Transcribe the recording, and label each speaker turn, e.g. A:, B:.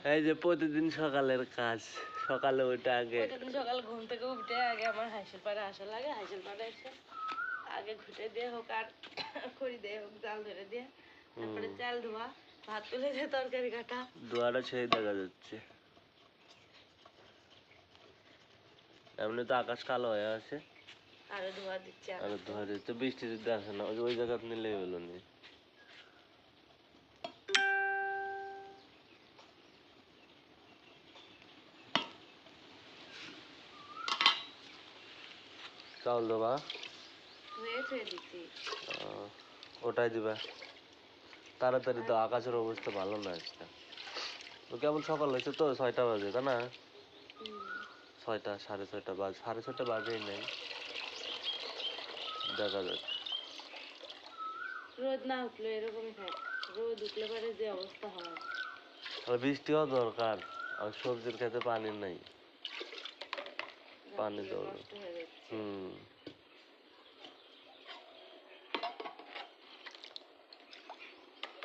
A: এই যে প্রতিদিন সকালের কাজ, সকালে ওইটা আগে
B: প্রতিদিন সকাল ঘুম থেকে উঠে আগে আমার হাঁসের পাড়ে আসা লাগে, হাঁসের পাড়ে এসে আগে ঘুটে দিয়ে হোক আর খড়ি দিয়ে হোক জাল ধরে দিয়ে তারপরে চাল ধোয়া, ভাত তুলে দিয়ে তরকারি কাটা।
A: দোয়াটা সেই দেখা যাচ্ছে। এমনি তো আকাশ কালো হয়ে আছে,
B: আরো ধোয়া দিচ্ছে
A: আর ধোয়া দিচ্ছে। বৃষ্টি যদি আসে না, ওই জায়গা নিলেই হলো নি। চাউল দেবা,
B: ধুয়ে ধুয়ে দিচ্ছি।
A: ওটাই দিবা তাড়াতাড়ি। তো আকাশের অবস্থা ভালো না আজকে। তো কেমন সকাল হয়েছে তো, 6টা বাজে, তাই না? 6টা, 6:30 বাজে, 6:30 বাজেই নাই। দেখা যাক।
B: রোদ না উঠলে এরকমই থাকে, রোদ উঠলে পরে যে অবস্থা হয়।
A: বৃষ্টিও দরকার, আর সবজির ক্ষেত্রে পানি নাই, পানি দরকার।
B: নষ্ট হয়ে যাচ্ছে।